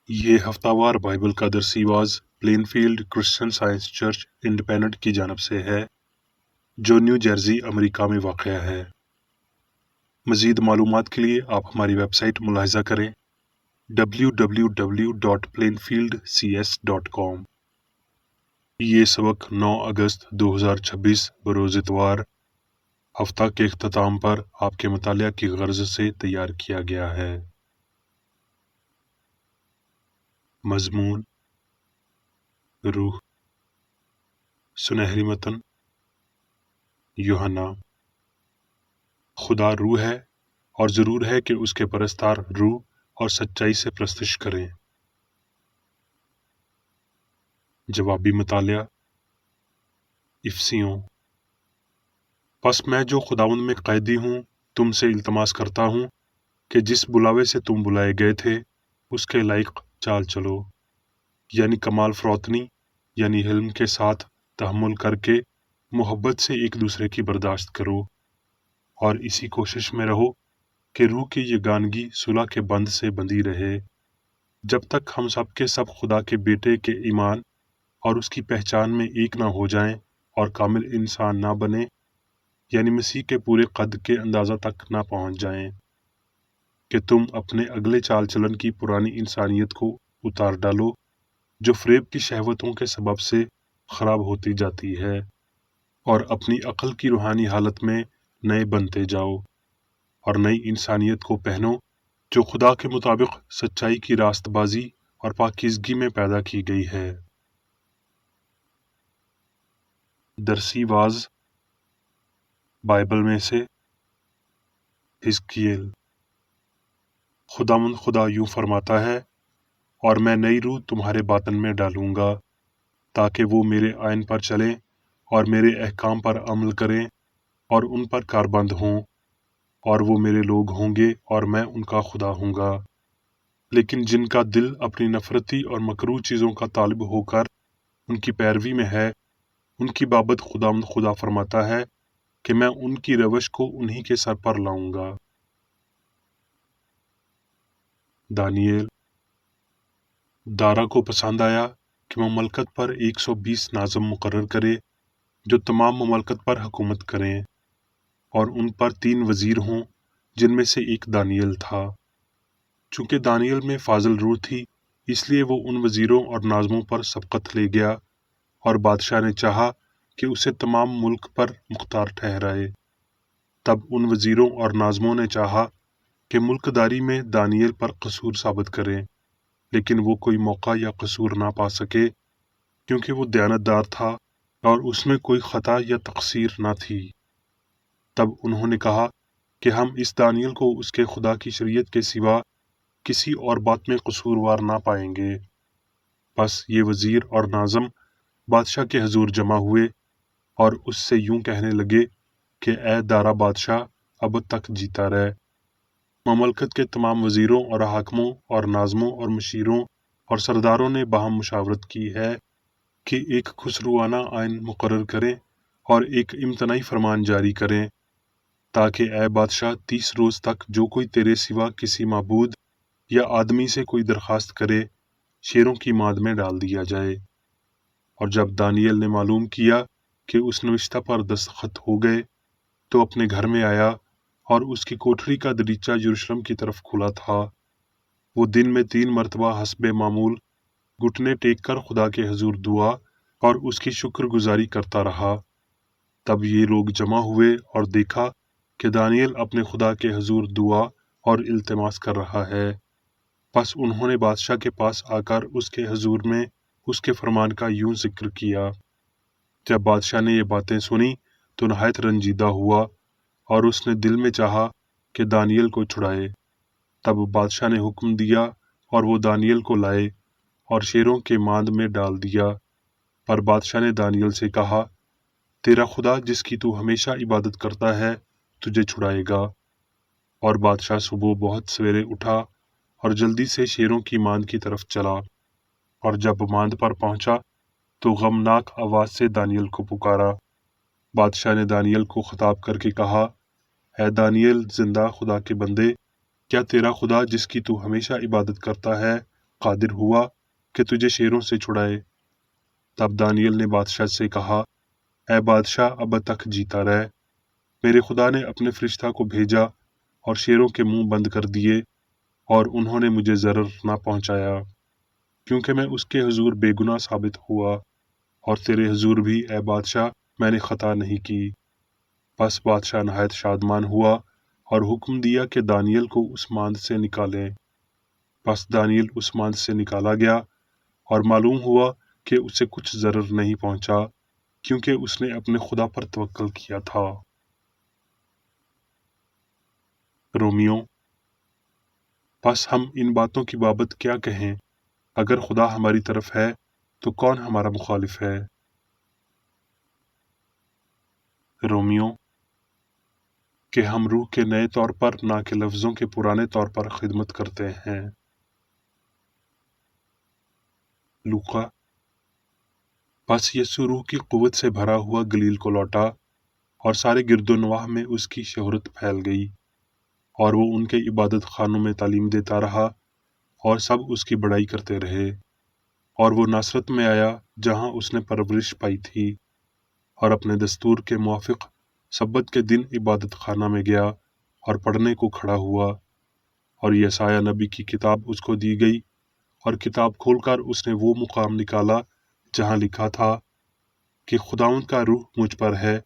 یہ ہفتہ وار بائبل کا درسی واز Plainfield Christian Science Church Independent کی جانب سے ہے جو نیو جرسی امریکہ میں واقع ہے۔ مزید معلومات کے لیے آپ ہماری ویب سائٹ ملاحظہ کریں www.plainfieldcs.com۔ یہ سبق 9 اگست 2026 بروز اتوار ہفتہ کے اختتام پر آپ کے مطالعہ کی غرض سے تیار کیا گیا ہے۔ مضمون روح، سنہری متن یوحنا۔ خدا روح ہے اور ضرور ہے کہ اس کے پرستار روح اور سچائی سے پرستش کریں۔ جوابی مطالعہ افسیوں۔ پس میں جو خداوند میں قیدی ہوں تم سے التماس کرتا ہوں کہ جس بلاوے سے تم بلائے گئے تھے اس کے لائق چال چلو، یعنی کمال فروتنی، یعنی حلم کے ساتھ تحمل کر کے محبت سے ایک دوسرے کی برداشت کرو، اور اسی کوشش میں رہو کہ روح کی یگانگی صلح کے بند سے بندھی رہے، جب تک ہم سب کے سب خدا کے بیٹے کے ایمان اور اس کی پہچان میں ایک نہ ہو جائیں اور کامل انسان نہ بنے، یعنی مسیح کے پورے قد کے اندازہ تک نہ پہنچ جائیں، کہ تم اپنے اگلے چال چلن کی پرانی انسانیت کو اتار ڈالو جو فریب کی شہوتوں کے سبب سے خراب ہوتی جاتی ہے، اور اپنی عقل کی روحانی حالت میں نئے بنتے جاؤ، اور نئی انسانیت کو پہنو جو خدا کے مطابق سچائی کی راست بازی اور پاکیزگی میں پیدا کی گئی ہے۔ درسی واز بائبل میں سے حزقیل۔ خداوند خدا یوں فرماتا ہے، اور میں نئی روح تمہارے باطن میں ڈالوں گا تاکہ وہ میرے آئین پر چلیں اور میرے احکام پر عمل کریں اور ان پر کاربند ہوں، اور وہ میرے لوگ ہوں گے اور میں ان کا خدا ہوں گا۔ لیکن جن کا دل اپنی نفرتی اور مکروہ چیزوں کا طالب ہو کر ان کی پیروی میں ہے، ان کی بابت خداوند خدا فرماتا ہے کہ میں ان کی روش کو انہی کے سر پر لاؤں گا۔ دانییل۔ دارا کو پسند آیا کہ مملکت پر 120 ناظم مقرر کرے جو تمام مملکت پر حکومت کریں، اور ان پر 3 وزیر ہوں جن میں سے ایک دانییل تھا۔ چونکہ دانییل میں فاضل روح تھی اس لیے وہ ان وزیروں اور ناظموں پر سبقت لے گیا، اور بادشاہ نے چاہا کہ اسے تمام ملک پر مختار ٹھہرائے۔ تب ان وزیروں اور ناظموں نے چاہا کہ ملک داری میں دانییل پر قصور ثابت کریں، لیکن وہ کوئی موقع یا قصور نہ پا سکے کیونکہ وہ دیانتدار تھا اور اس میں کوئی خطا یا تقصیر نہ تھی۔ تب انہوں نے کہا کہ ہم اس دانییل کو اس کے خدا کی شریعت کے سوا کسی اور بات میں قصوروار نہ پائیں گے۔ پس یہ وزیر اور ناظم بادشاہ کے حضور جمع ہوئے اور اس سے یوں کہنے لگے کہ اے دارا بادشاہ، ابد تک جیتا رہ۔ مملکت کے تمام وزیروں اور حاکموں اور ناظموں اور مشیروں اور سرداروں نے باہم مشاورت کی ہے کہ ایک خسروانہ آئین مقرر کریں اور ایک امتناعی فرمان جاری کریں، تاکہ اے بادشاہ 30 روز تک جو کوئی تیرے سوا کسی معبود یا آدمی سے کوئی درخواست کرے شیروں کی ماد میں ڈال دیا جائے۔ اور جب دانییل نے معلوم کیا کہ اس نوشتہ پر دستخط ہو گئے تو اپنے گھر میں آیا، اور اس کی کوٹھری کا دریچہ یروشلم کی طرف کھلا تھا۔ وہ دن میں 3 مرتبہ حسب معمول گھٹنے ٹیک کر خدا کے حضور دعا اور اس کی شکر گزاری کرتا رہا۔ تب یہ لوگ جمع ہوئے اور دیکھا کہ دانییل اپنے خدا کے حضور دعا اور التماس کر رہا ہے۔ پس انہوں نے بادشاہ کے پاس آ کر اس کے حضور میں اس کے فرمان کا یوں ذکر کیا۔ جب بادشاہ نے یہ باتیں سنی تو نہایت رنجیدہ ہوا، اور اس نے دل میں چاہا کہ دانییل کو چھڑائے۔ تب بادشاہ نے حکم دیا اور وہ دانییل کو لائے اور شیروں کے ماند میں ڈال دیا۔ پر بادشاہ نے دانییل سے کہا، تیرا خدا جس کی تو ہمیشہ عبادت کرتا ہے تجھے چھڑائے گا۔ اور بادشاہ صبح بہت سویرے اٹھا اور جلدی سے شیروں کی ماند کی طرف چلا، اور جب ماند پر پہنچا تو غمناک آواز سے دانییل کو پکارا۔ بادشاہ نے دانییل کو خطاب کر کے کہا، اے دانییل، زندہ خدا کے بندے، کیا تیرا خدا جس کی تو ہمیشہ عبادت کرتا ہے قادر ہوا کہ تجھے شیروں سے چھڑائے۔ تب دانیل نے بادشاہ سے کہا، اے بادشاہ، اب تک جیتا رہ۔ میرے خدا نے اپنے فرشتہ کو بھیجا اور شیروں کے منہ بند کر دیے، اور انہوں نے مجھے ضرر نہ پہنچایا، کیونکہ میں اس کے حضور بے گناہ ثابت ہوا، اور تیرے حضور بھی اے بادشاہ میں نے خطا نہیں کی۔ پس بادشاہ نہایت شادمان ہوا اور حکم دیا کہ دانیل کو اس ماند سے نکالیں۔ پس دانیل اس ماند سے نکالا گیا، اور معلوم ہوا کہ اسے کچھ ضرر نہیں پہنچا، کیونکہ اس نے اپنے خدا پر توکل کیا تھا۔ رومیو۔ پس ہم ان باتوں کی بابت کیا کہیں؟ اگر خدا ہماری طرف ہے تو کون ہمارا مخالف ہے؟ رومیو کہ ہم روح کے نئے طور پر نہ کہ لفظوں کے پرانے طور پر خدمت کرتے ہیں۔ لوقا۔ پس یسوع روح کی قوت سے بھرا ہوا گلیل کو لوٹا، اور سارے گرد و نواح میں اس کی شہرت پھیل گئی، اور وہ ان کے عبادت خانوں میں تعلیم دیتا رہا، اور سب اس کی بڑائی کرتے رہے۔ اور وہ ناصرت میں آیا جہاں اس نے پرورش پائی تھی، اور اپنے دستور کے موافق سبت کے دن عبادت خانہ میں گیا اور پڑھنے کو کھڑا ہوا، اور یسایہ نبی کی کتاب اس کو دی گئی، اور کتاب کھول کر اس نے وہ مقام نکالا جہاں لکھا تھا کہ خداوند کا روح مجھ پر ہے،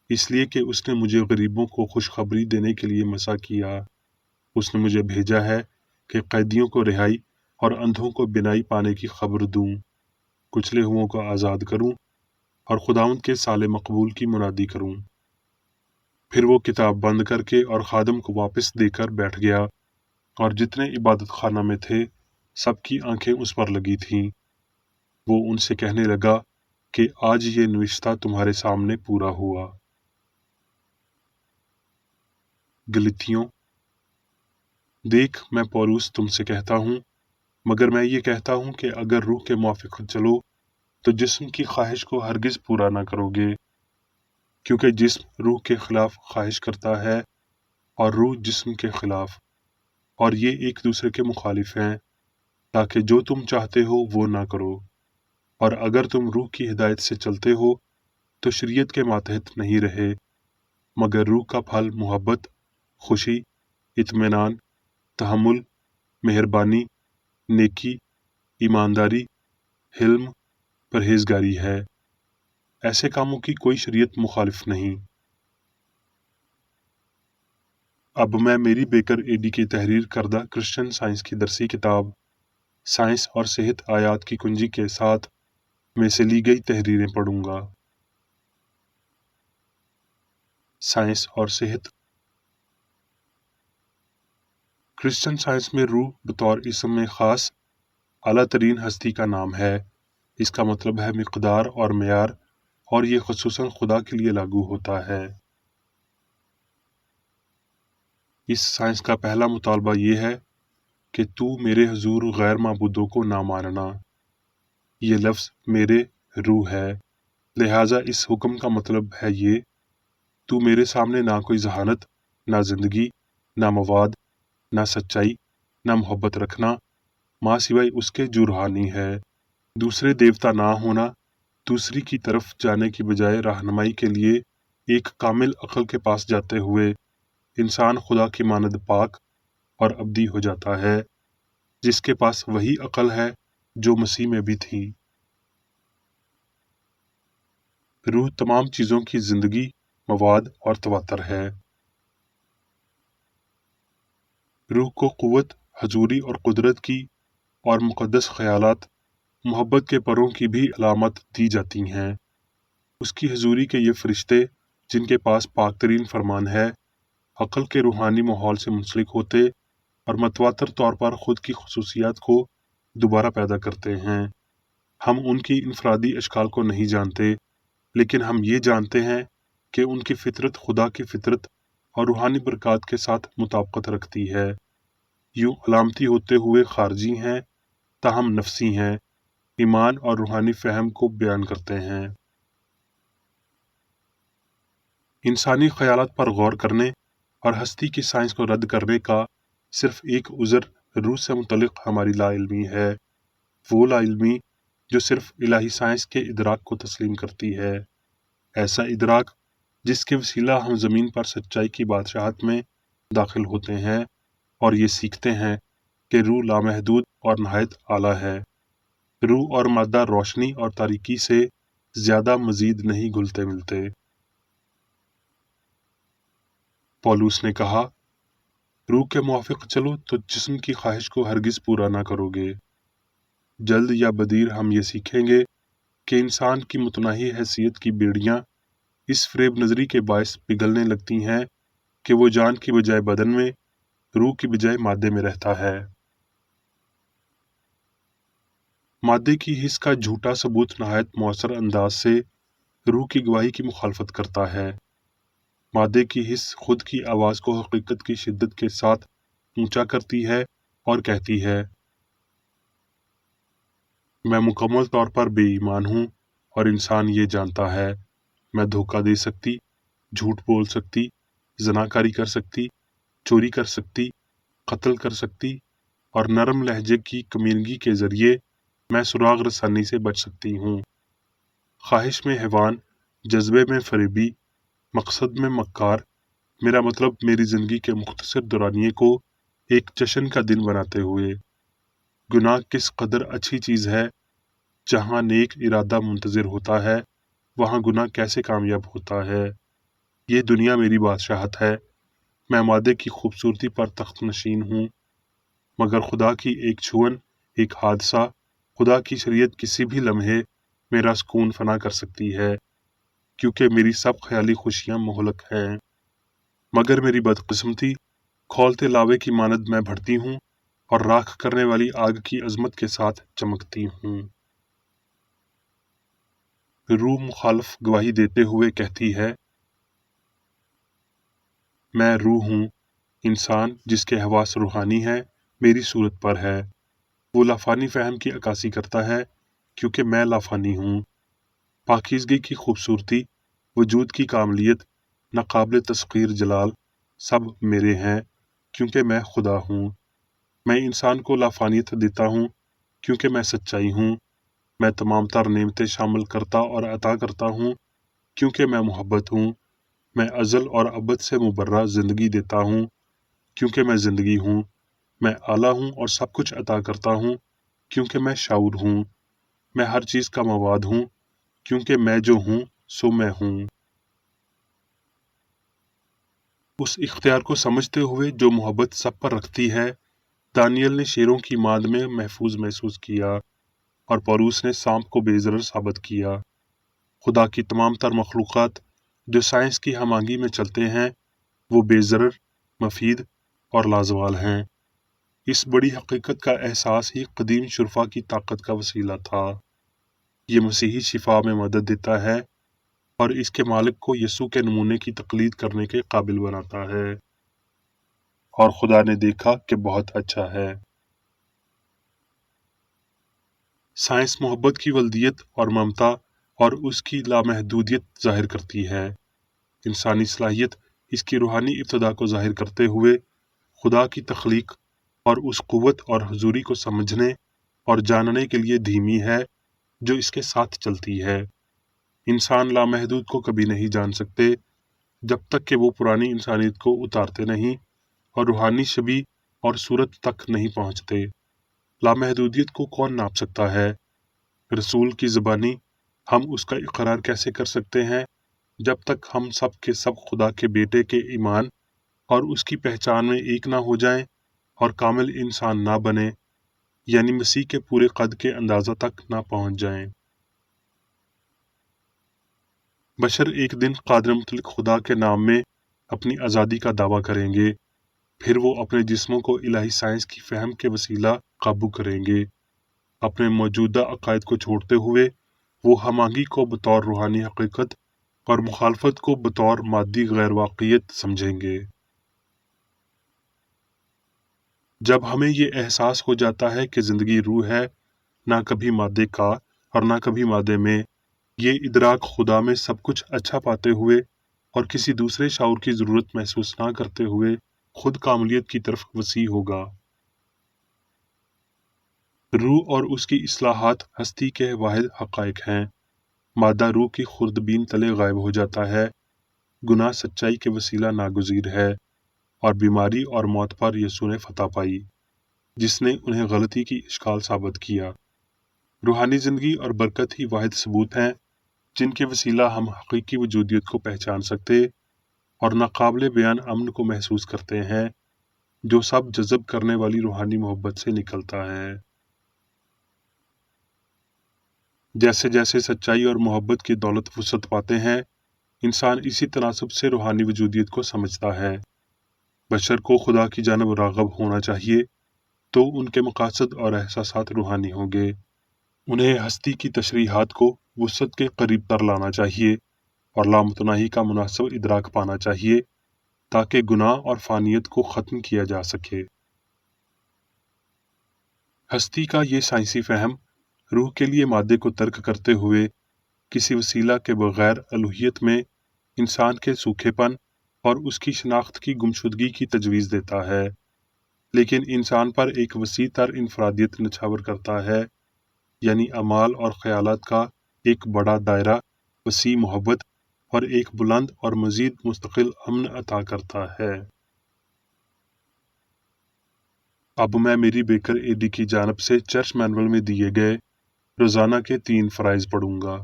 اس لیے کہ اس نے مجھے غریبوں کو خوشخبری دینے کے لیے مسا کیا۔ اس نے مجھے بھیجا ہے کہ قیدیوں کو رہائی اور اندھوں کو بینائی پانے کی خبر دوں، کچلے ہوئوں کو آزاد کروں، اور خداوند کے سال مقبول کی منادی کروں۔ پھر وہ کتاب بند کر کے اور خادم کو واپس دے کر بیٹھ گیا، اور جتنے عبادت خانہ میں تھے سب کی آنکھیں اس پر لگی تھیں۔ وہ ان سے کہنے لگا کہ آج یہ نوشتہ تمہارے سامنے پورا ہوا۔ گلتیوں۔ دیکھ، میں پولس تم سے کہتا ہوں، مگر میں یہ کہتا ہوں کہ اگر روح کے موافق چلو تو جسم کی خواہش کو ہرگز پورا نہ کرو گے، کیونکہ جسم روح کے خلاف خواہش کرتا ہے، اور روح جسم کے خلاف، اور یہ ایک دوسرے کے مخالف ہیں، تاکہ جو تم چاہتے ہو وہ نہ کرو۔ اور اگر تم روح کی ہدایت سے چلتے ہو تو شریعت کے ماتحت نہیں رہے، مگر روح کا پھل محبت، خوشی، اطمینان، تحمل، مہربانی، نیکی، ایمانداری، حلم، پرہیزگاری ہے۔ ایسے کاموں کی کوئی شریعت مخالف نہیں۔ اب میں میری بیکر ایڈی کی تحریر کردہ کرسچن سائنس کی درسی کتاب سائنس اور صحت آیات کی کنجی کے ساتھ میں سے لی گئی تحریریں پڑھوں گا۔ سائنس اور صحت۔ کرسچن سائنس میں روح بطور اسم میں خاص اعلیٰ ترین ہستی کا نام ہے۔ اس کا مطلب ہے مقدار اور معیار، اور یہ خصوصاً خدا کے لیے لاگو ہوتا ہے۔ اس سائنس کا پہلا مطالبہ یہ ہے کہ تو میرے حضور غیر معبودوں کو نہ ماننا۔ یہ لفظ میرے روح ہے، لہٰذا اس حکم کا مطلب ہے یہ، تو میرے سامنے نہ کوئی ذہانت، نہ زندگی، نہ مواد، نہ سچائی، نہ محبت رکھنا، ماں سوائے اس کے جو روحانی ہے۔ دوسرے دیوتا نہ ہونا، دوسری کی طرف جانے کی بجائے رہنمائی کے لیے ایک کامل عقل کے پاس جاتے ہوئے انسان خدا کی مانند پاک اور ابدی ہو جاتا ہے، جس کے پاس وہی عقل ہے جو مسیح میں بھی تھی۔ روح تمام چیزوں کی زندگی، مواد اور تواتر ہے۔ روح کو قوت، حضوری اور قدرت کی اور مقدس خیالات، محبت کے پروں کی بھی علامت دی جاتی ہیں۔ اس کی حضوری کے یہ فرشتے جن کے پاس پاک ترین فرمان ہے، عقل کے روحانی ماحول سے منسلک ہوتے اور متواتر طور پر خود کی خصوصیات کو دوبارہ پیدا کرتے ہیں۔ ہم ان کی انفرادی اشکال کو نہیں جانتے، لیکن ہم یہ جانتے ہیں کہ ان کی فطرت خدا کی فطرت اور روحانی برکات کے ساتھ مطابقت رکھتی ہے۔ یوں علامتی ہوتے ہوئے خارجی ہیں، تاہم نفسی ہیں، ایمان اور روحانی فہم کو بیان کرتے ہیں۔ انسانی خیالات پر غور کرنے اور ہستی کی سائنس کو رد کرنے کا صرف ایک عذر روح سے متعلق ہماری لا علمی ہے، وہ لا علمی جو صرف الہی سائنس کے ادراک کو تسلیم کرتی ہے، ایسا ادراک جس کے وسیلہ ہم زمین پر سچائی کی بادشاہت میں داخل ہوتے ہیں اور یہ سیکھتے ہیں کہ روح لامحدود اور نہایت اعلیٰ ہے۔ روح اور مادہ روشنی اور تاریکی سے زیادہ مزید نہیں گھلتے ملتے۔ پولوس نے کہا، روح کے موافق چلو تو جسم کی خواہش کو ہرگز پورا نہ کرو گے۔ جلد یا بدیر ہم یہ سیکھیں گے کہ انسان کی متناہی حیثیت کی بیڑیاں اس فریب نظری کے باعث پگھلنے لگتی ہیں کہ وہ جان کی بجائے بدن میں، روح کی بجائے مادے میں رہتا ہے۔ مادے کی حس کا جھوٹا ثبوت نہایت مؤثر انداز سے روح کی گواہی کی مخالفت کرتا ہے۔ مادے کی حس خود کی آواز کو حقیقت کی شدت کے ساتھ اونچا کرتی ہے اور کہتی ہے، میں مکمل طور پر بے ایمان ہوں اور انسان یہ جانتا ہے، میں دھوکہ دے سکتی، جھوٹ بول سکتی، زناکاری کر سکتی، چوری کر سکتی، قتل کر سکتی اور نرم لہجے کی کمینگی کے ذریعے میں سراغ رسانی سے بچ سکتی ہوں۔ خواہش میں حیوان، جذبے میں فریبی، مقصد میں مکار، میرا مطلب میری زندگی کے مختصر دورانیے کو ایک جشن کا دن بناتے ہوئے۔ گناہ کس قدر اچھی چیز ہے، جہاں نیک ارادہ منتظر ہوتا ہے وہاں گناہ کیسے کامیاب ہوتا ہے۔ یہ دنیا میری بادشاہت ہے، میں مادے کی خوبصورتی پر تخت نشین ہوں، مگر خدا کی ایک چھوئن، ایک حادثہ، خدا کی شریعت کسی بھی لمحے میرا سکون فنا کر سکتی ہے، کیونکہ میری سب خیالی خوشیاں مہلک ہیں۔ مگر میری بدقسمتی کھولتے لاوے کی مانند میں بڑھتی ہوں اور راکھ کرنے والی آگ کی عظمت کے ساتھ چمکتی ہوں۔ روح مخالف گواہی دیتے ہوئے کہتی ہے، میں روح ہوں، انسان جس کے حواس روحانی ہے میری صورت پر ہے، وہ لافانی فہم کی عکاسی کرتا ہے کیونکہ میں لافانی ہوں۔ پاکیزگی کی خوبصورتی، وجود کی کاملیت، ناقابل تسخیر جلال، سب میرے ہیں کیونکہ میں خدا ہوں۔ میں انسان کو لافانیت دیتا ہوں کیونکہ میں سچائی ہوں۔ میں تمام تر نعمتیں شامل کرتا اور عطا کرتا ہوں کیونکہ میں محبت ہوں۔ میں ازل اور ابد سے مبرہ زندگی دیتا ہوں کیونکہ میں زندگی ہوں۔ میں اعلیٰ ہوں اور سب کچھ عطا کرتا ہوں کیونکہ میں شعور ہوں۔ میں ہر چیز کا مواد ہوں کیونکہ میں جو ہوں سو میں ہوں۔ اس اختیار کو سمجھتے ہوئے جو محبت سب پر رکھتی ہے، دانیل نے شیروں کی ماند میں محفوظ محسوس کیا اور پولوس نے سانپ کو بے ضرر ثابت کیا۔ خدا کی تمام تر مخلوقات جو سائنس کی ہم آہنگی میں چلتے ہیں وہ بے ضرر، مفید اور لازوال ہیں۔ اس بڑی حقیقت کا احساس ہی قدیم شرفا کی طاقت کا وسیلہ تھا۔ یہ مسیحی شفا میں مدد دیتا ہے اور اس کے مالک کو یسوع کے نمونے کی تقلید کرنے کے قابل بناتا ہے۔ اور خدا نے دیکھا کہ بہت اچھا ہے۔ سائنس محبت کی ولدیت اور ممتا اور اس کی لامحدودیت ظاہر کرتی ہے۔ انسانی صلاحیت اس کی روحانی ابتدا کو ظاہر کرتے ہوئے خدا کی تخلیق اور اس قوت اور حضوری کو سمجھنے اور جاننے کے لیے دھیمی ہے جو اس کے ساتھ چلتی ہے۔ انسان لامحدود کو کبھی نہیں جان سکتے جب تک کہ وہ پرانی انسانیت کو اتارتے نہیں اور روحانی شبیہ اور صورت تک نہیں پہنچتے۔ لامحدودیت کو کون ناپ سکتا ہے؟ رسول کی زبانی ہم اس کا اقرار کیسے کر سکتے ہیں جب تک ہم سب کے سب خدا کے بیٹے کے ایمان اور اس کی پہچان میں ایک نہ ہو جائیں اور کامل انسان نہ بنے، یعنی مسیح کے پورے قد کے اندازہ تک نہ پہنچ جائیں۔ بشر ایک دن قادر مطلق خدا کے نام میں اپنی آزادی کا دعویٰ کریں گے، پھر وہ اپنے جسموں کو الہی سائنس کی فہم کے وسیلہ قابو کریں گے۔ اپنے موجودہ عقائد کو چھوڑتے ہوئے وہ ہم آہنگی کو بطور روحانی حقیقت اور مخالفت کو بطور مادی غیر واقعیت سمجھیں گے۔ جب ہمیں یہ احساس ہو جاتا ہے کہ زندگی روح ہے، نہ کبھی مادے کا اور نہ کبھی مادے میں، یہ ادراک خدا میں سب کچھ اچھا پاتے ہوئے اور کسی دوسرے شعور کی ضرورت محسوس نہ کرتے ہوئے خود کاملیت کی طرف وسیع ہوگا۔ روح اور اس کی اصلاحات ہستی کے واحد حقائق ہیں۔ مادہ روح کی خوردبین تلے غائب ہو جاتا ہے، گناہ سچائی کے وسیلہ ناگزیر ہے، اور بیماری اور موت پر یسوع نے فتح پائی، جس نے انہیں غلطی کی اشکال ثابت کیا۔ روحانی زندگی اور برکت ہی واحد ثبوت ہیں جن کے وسیلہ ہم حقیقی وجودیت کو پہچان سکتے اور ناقابل بیان امن کو محسوس کرتے ہیں جو سب جذب کرنے والی روحانی محبت سے نکلتا ہے۔ جیسے جیسے سچائی اور محبت کی دولت وسعت پاتے ہیں، انسان اسی تناسب سے روحانی وجودیت کو سمجھتا ہے۔ بشر کو خدا کی جانب راغب ہونا چاہیے تو ان کے مقاصد اور احساسات روحانی ہوں گے۔ انہیں ہستی کی تشریحات کو وسعت کے قریب تر لانا چاہیے اور لامتناہی کا مناسب ادراک پانا چاہیے تاکہ گناہ اور فانیت کو ختم کیا جا سکے۔ ہستی کا یہ سائنسی فہم روح کے لیے مادے کو ترک کرتے ہوئے کسی وسیلہ کے بغیر الوہیت میں انسان کے سوکھے پن اور اس کی شناخت کی گمشدگی کی تجویز دیتا ہے، لیکن انسان پر ایک وسیع تر انفرادیت نچھاور کرتا ہے، یعنی اعمال اور خیالات کا ایک بڑا دائرہ، وسیع محبت اور ایک بلند اور مزید مستقل امن عطا کرتا ہے۔ اب میں میری بیکر ایڈی کی جانب سے چرچ مینول میں دیے گئے روزانہ کے 3 فرائض پڑھوں گا۔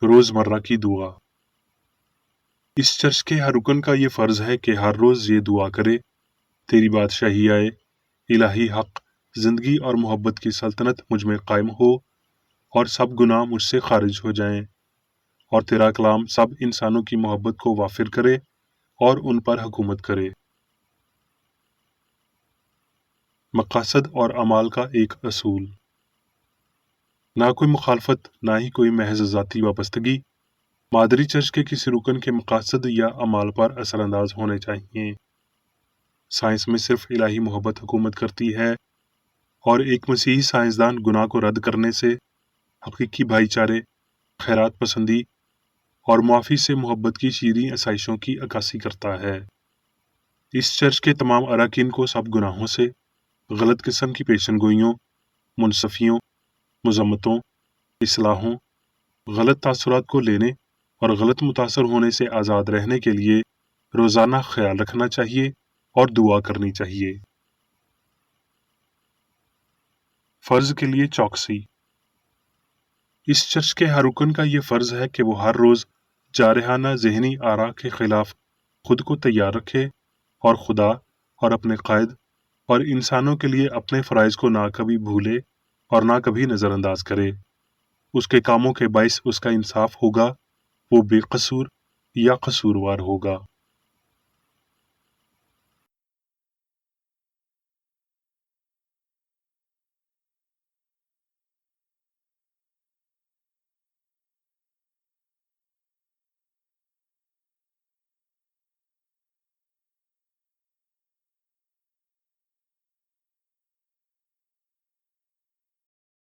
روزمرہ کی دعا۔ اس چرچ کے ہر رکن کا یہ فرض ہے کہ ہر روز یہ دعا کرے: تیری بادشاہی آئے، الہی حق، زندگی اور محبت کی سلطنت مجھ میں قائم ہو اور سب گناہ مجھ سے خارج ہو جائیں، اور تیرا کلام سب انسانوں کی محبت کو وافر کرے اور ان پر حکومت کرے۔ مقاصد اور اعمال کا ایک اصول۔ نہ کوئی مخالفت، نہ ہی کوئی محض ذاتی وابستگی مادری چرچ کے کسی رکن کے مقاصد یا اعمال پر اثر انداز ہونے چاہیے۔ سائنس میں صرف الہی محبت حکومت کرتی ہے، اور ایک مسیحی سائنسدان گناہ کو رد کرنے سے حقیقی بھائی چارے، خیرات پسندی اور معافی سے محبت کی شیریں آسائشوں کی عکاسی کرتا ہے۔ اس چرچ کے تمام اراکین کو سب گناہوں سے، غلط قسم کی پیشن گوئیوں، منصفیوں، مذمتوں، اصلاحوں، غلط تاثرات کو لینے اور غلط متاثر ہونے سے آزاد رہنے کے لیے روزانہ خیال رکھنا چاہیے اور دعا کرنی چاہیے۔ فرض کے لیے چوکسی۔ اس چرچ کے ہر رکن کا یہ فرض ہے کہ وہ ہر روز جارحانہ ذہنی آراء کے خلاف خود کو تیار رکھے اور خدا اور اپنے قائد اور انسانوں کے لیے اپنے فرائض کو نہ کبھی بھولے اور نہ کبھی نظر انداز کرے۔ اس کے کاموں کے باعث اس کا انصاف ہوگا، وہ بے قصور یا قصوروار ہوگا۔